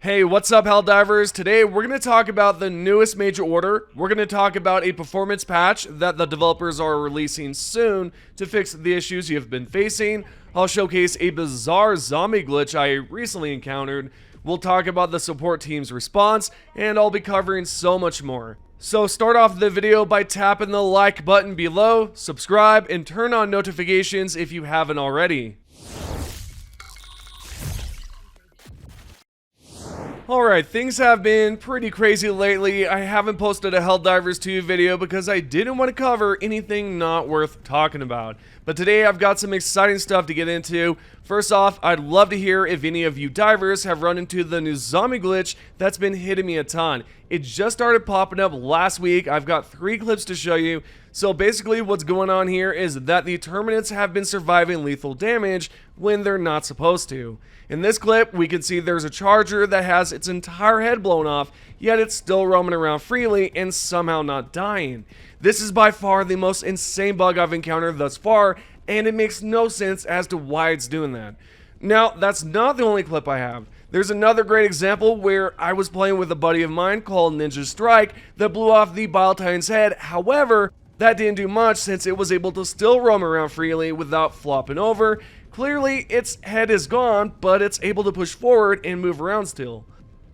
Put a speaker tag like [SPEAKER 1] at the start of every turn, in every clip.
[SPEAKER 1] Hey, what's up, Helldivers? Today we're going to talk about the newest major order. We're going to talk about a performance patch that the developers are releasing soon to fix the issues you've been facing. I'll showcase a bizarre zombie glitch I recently encountered. We'll talk about the support team's response, and I'll be covering so much more. So start off the video by tapping the like button below, subscribe, and turn on notifications if you haven't already. Alright, things have been pretty crazy lately. I haven't posted a Helldivers 2 video because I didn't want to cover anything not worth talking about. But today I've got some exciting stuff to get into. First off, I'd love to hear if any of you divers have run into the new zombie glitch that's been hitting me a ton. It just started popping up last week. I've got 3 clips to show you. So basically what's going on here is that the Terminds have been surviving lethal damage when they're not supposed to. In this clip, we can see there's a charger that has its entire head blown off, yet it's still roaming around freely and somehow not dying. This is by far the most insane bug I've encountered thus far, and it makes no sense as to why it's doing that. Now, that's not the only clip I have. There's another great example where I was playing with a buddy of mine called Ninja Strike that blew off the Bile Titan's head. However, that didn't do much since it was able to still roam around freely without flopping over. Clearly, its head is gone, but it's able to push forward and move around still.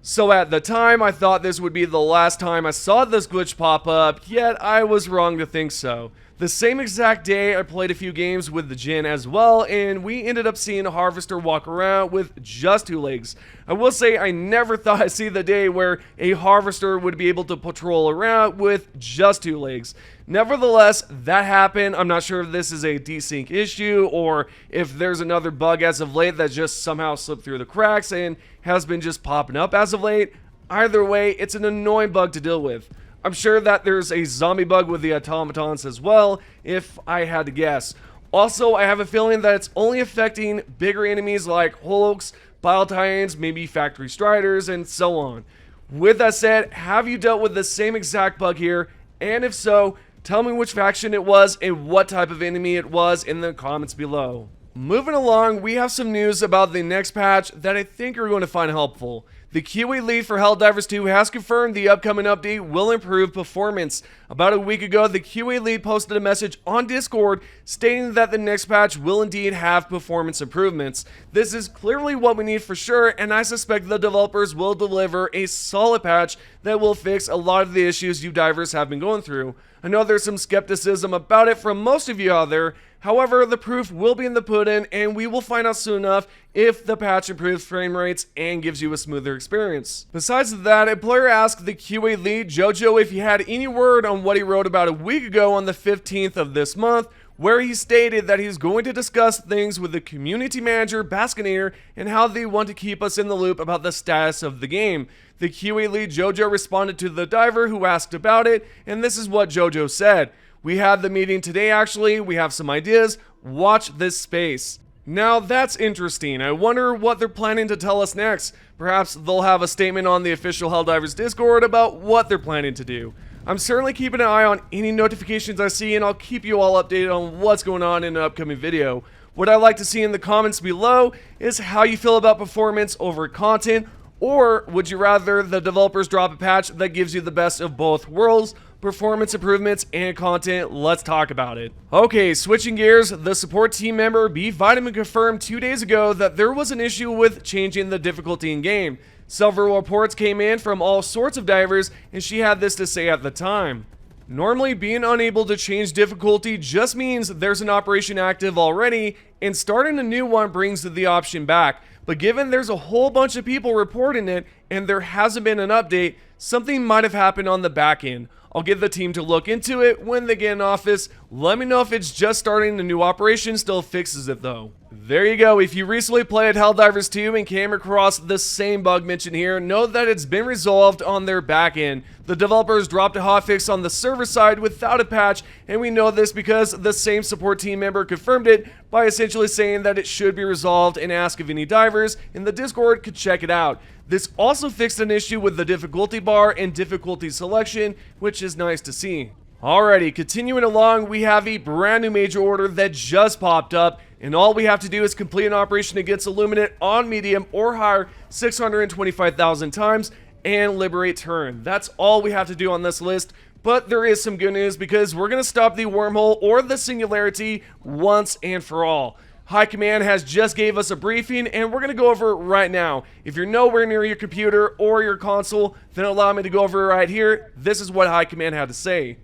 [SPEAKER 1] So at the time, I thought this would be the last time I saw this glitch pop up, yet I was wrong to think so. The same exact day, I played a few games with the Jinn as well, and we ended up seeing a harvester walk around with just 2 legs. I will say I never thought I'd see the day where a harvester would be able to patrol around with just 2 legs. Nevertheless, that happened. I'm not sure if this is a desync issue or if there's another bug as of late that just somehow slipped through the cracks and has been just popping up as of late. Either way, it's an annoying bug to deal with. I'm sure that there's a zombie bug with the automatons as well, if I had to guess. Also, I have a feeling that it's only affecting bigger enemies like Hulks, Bile Titans, maybe Factory Striders, and so on. With that said, have you dealt with the same exact bug here? And if so, tell me which faction it was and what type of enemy it was in the comments below. Moving along, we have some news about the next patch that I think you're going to find helpful. The QA lead for Helldivers 2 has confirmed the upcoming update will improve performance. About a week ago, the QA lead posted a message on Discord stating that the next patch will indeed have performance improvements. This is clearly what we need for sure, and I suspect the developers will deliver a solid patch that will fix a lot of the issues you divers have been going through. I know there's some skepticism about it from most of you out there. However, the proof will be in the pudding, and we will find out soon enough if the patch improves frame rates and gives you a smoother experience. Besides that, a player asked the QA lead, Jojo, if he had any word on what he wrote about a week ago on the 15th of this month, where he stated that he's going to discuss things with the community manager, Baskoneer, and how they want to keep us in the loop about the status of the game. The QA lead, Jojo, responded to the diver who asked about it, and this is what Jojo said. We had the meeting today actually, we have some ideas, watch this space. Now that's interesting. I wonder what they're planning to tell us next. Perhaps they'll have a statement on the official Helldivers Discord about what they're planning to do. I'm certainly keeping an eye on any notifications I see, and I'll keep you all updated on what's going on in an upcoming video. What I'd like to see in the comments below is how you feel about performance over content, or would you rather the developers drop a patch that gives you the best of both worlds? Performance improvements and content, let's talk about it. Okay, switching gears, the support team member B Vitamin confirmed 2 days ago that there was an issue with changing the difficulty in game. Several reports came in from all sorts of divers, and she had this to say at the time. Normally, being unable to change difficulty just means there's an operation active already, and starting a new one brings the option back. But given there's a whole bunch of people reporting it, and there hasn't been an update, something might have happened on the back end. I'll get the team to look into it when they get in office. Let me know if it's just starting the new operation still fixes it though. There you go. If you recently played Helldivers 2 and came across the same bug mentioned here, know that it's been resolved on their back end. The developers dropped a hotfix on the server side without a patch, and we know this because the same support team member confirmed it by essentially saying that it should be resolved and asked if any divers in the Discord could check it out. This also fixed an issue with the difficulty bar and difficulty selection, which is nice to see. Alrighty, continuing along, we have a brand new major order that just popped up. and all we have to do is complete an operation against Illuminate on medium or higher 625,000 times and liberate Turn. That's all we have to do on this list. But there is some good news because we're going to stop the wormhole or the singularity once and for all. High Command has just gave us a briefing and we're going to go over it right now. If you're nowhere near your computer or your console, then allow me to go over it right here. This is what High Command had to say.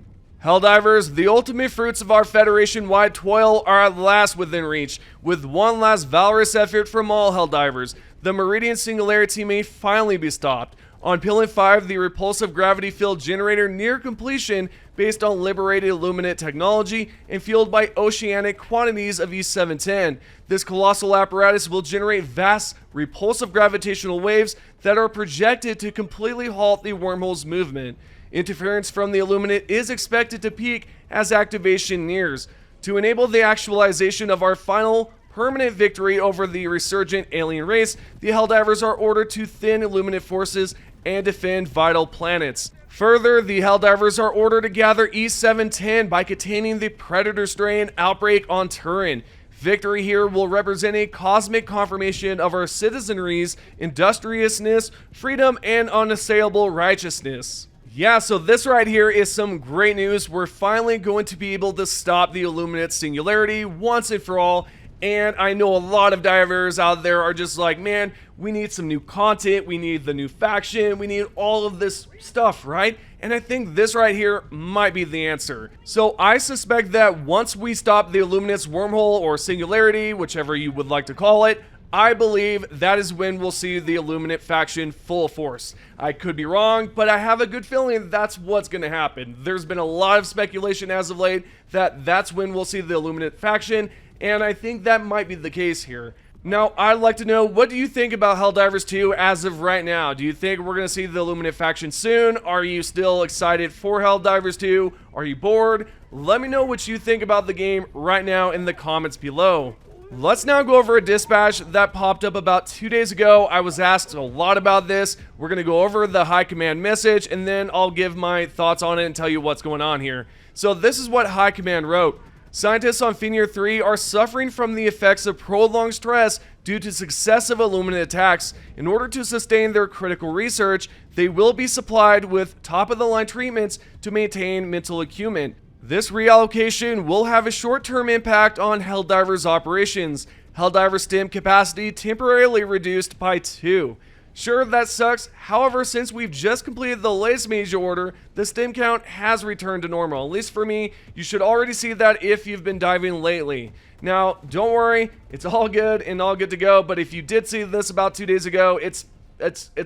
[SPEAKER 1] Helldivers, the ultimate fruits of our Federation-wide toil are at last within reach. With one last valorous effort from all Helldivers, the Meridian Singularity may finally be stopped. On Pylon 5, the repulsive gravity field generator near completion based on liberated Illuminate technology and fueled by oceanic quantities of E710. This colossal apparatus will generate vast repulsive gravitational waves that are projected to completely halt the wormhole's movement. Interference from the Illuminate is expected to peak as activation nears. To enable the actualization of our final permanent victory over the resurgent alien race, the Helldivers are ordered to thin Illuminate forces and defend vital planets. Further, the Helldivers are ordered to gather E710 by containing the Predator strain outbreak on Turin. Victory here will represent a cosmic confirmation of our citizenry's industriousness, freedom, and unassailable righteousness. Yeah, so this right here is some great news. We're finally going to be able to stop the Illuminate singularity once and for all. And I know a lot of divers out there are just like, man, we need some new content, we need the new faction, we need all of this stuff, right? And I think this right here might be the answer. So I suspect that once we stop the Illuminate's wormhole or singularity, whichever you would like to call it, I believe that is when we'll see the Illuminate faction full force. I could be wrong, but I have a good feeling that's what's going to happen. There's been a lot of speculation as of late that that's when we'll see the Illuminate faction, and I think that might be the case here. Now, I'd like to know, what do you think about Helldivers 2 as of right now? Do you think we're going to see the Illuminate faction soon? Are you still excited for Helldivers 2? Are you bored? Let me know what you think about the game right now in the comments below. Let's now go over a dispatch that popped up about 2 days ago. I was asked a lot about this. We're going to go over the High Command message, and then I'll give my thoughts on it and tell you what's going on here. So this is what High Command wrote. Scientists on Fenrir 3 are suffering from the effects of prolonged stress due to successive Illuminate attacks. In order to sustain their critical research, they will be supplied with top-of-the-line treatments to maintain mental acumen. This reallocation will have a short-term impact on Helldivers operations. Helldivers stim capacity temporarily reduced by 2. Sure, that sucks. However, since we've just completed the latest major order, the stim count has returned to normal. At least for me, you should already see that if you've been diving lately. Now, don't worry, it's all good and all good to go, but if you did see this about 2 days ago, it's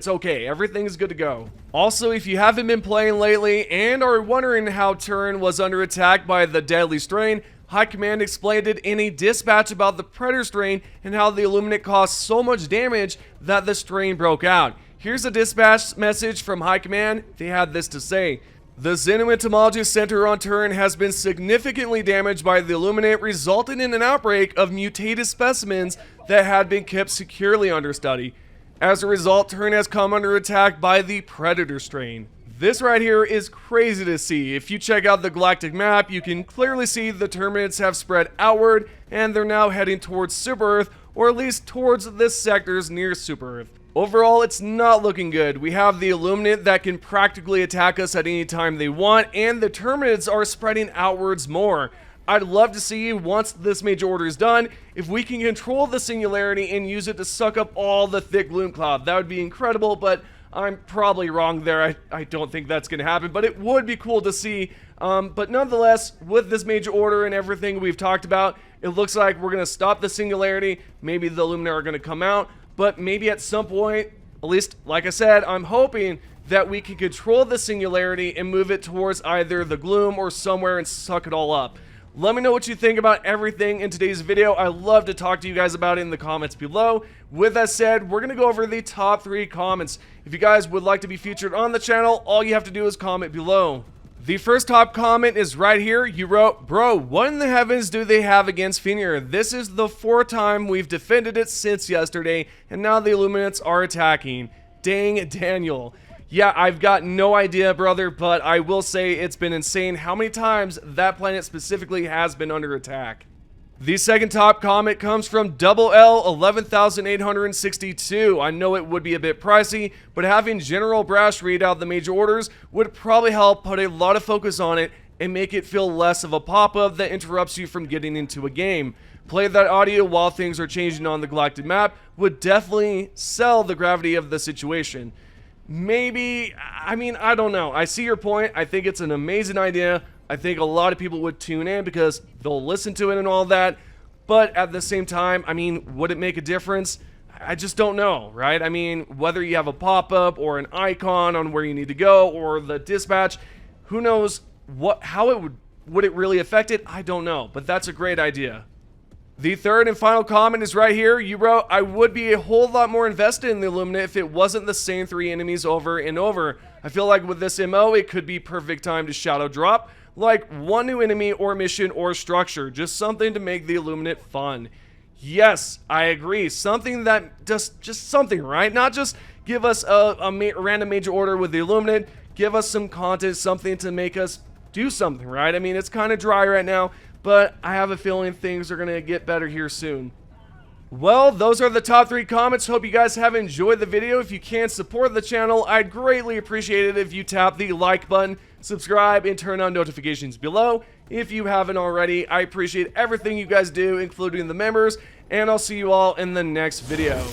[SPEAKER 1] okay. Everything's good to go. Also, if you haven't been playing lately and are wondering how Turin was under attack by the deadly strain, High Command explained it in a dispatch about the Predator strain and how the Illuminate caused so much damage that the strain broke out. Here's a dispatch message from High Command. They had this to say. The Xenoentomology Center on Turin has been significantly damaged by the Illuminate, resulting in an outbreak of mutated specimens that had been kept securely under study. As a result, Turin has come under attack by the Predator strain. This right here is crazy to see. If you check out the Galactic map, you can clearly see the Terminds have spread outward and they're now heading towards Super Earth, or at least towards this sectors near Super Earth. Overall, it's not looking good. We have the Illuminate that can practically attack us at any time they want, and the Terminds are spreading outwards more. I'd love to see, once this major order is done, if we can control the singularity and use it to suck up all the thick gloom cloud. That would be incredible, but I'm probably wrong there. I don't think that's going to happen, but it would be cool to see. But nonetheless, with this major order and everything we've talked about, it looks like we're going to stop the singularity. Maybe the Illuminati are going to come out, but maybe at some point, at least, like I said, I'm hoping that we can control the singularity and move it towards either the gloom or somewhere and suck it all up. Let me know what you think about everything in today's video. I love to talk to you guys about it in the comments below. With that said, we're going to go over the top 3 comments. If you guys would like to be featured on the channel, all you have to do is comment below. The first top comment is right here. You wrote, "Bro, what in the heavens do they have against Fenrir? This is the 4th time we've defended it since yesterday, and now the Illuminates are attacking. Dang, Daniel." Yeah, I've got no idea, brother, but I will say it's been insane how many times that planet specifically has been under attack. The second top comment comes from Double L 11,862. I know it would be a bit pricey, but having General Brash read out the major orders would probably help put a lot of focus on it and make it feel less of a pop-up that interrupts you from getting into a game. Play that audio while things are changing on the Galactic map would definitely sell the gravity of the situation. Maybe, I mean, I don't know. I see your point. I think it's an amazing idea. I think a lot of people would tune in because they'll listen to it and all that. But at the same time, I mean, would it make a difference? I just don't know, right? I mean, whether you have a pop-up or an icon on where you need to go or the dispatch, who knows how it would it really affect it? I don't know, but that's a great idea. The third and final comment is right here. You wrote, I would be a whole lot more invested in the Illuminate if it wasn't the same 3 enemies over and over. I feel like with this MO, it could be perfect time to shadow drop, like one new enemy or mission or structure, just something to make the Illuminate fun. Yes, I agree. Something that just something, right? Not just give us a random major order with the Illuminate, give us some content, something to make us do something, right? I mean, it's kind of dry right now, but I have a feeling things are going to get better here soon. Well, those are the top 3 comments. Hope you guys have enjoyed the video. If you can support the channel, I'd greatly appreciate it if you tap the like button, subscribe, and turn on notifications below if you haven't already. I appreciate everything you guys do, including the members, and I'll see you all in the next video.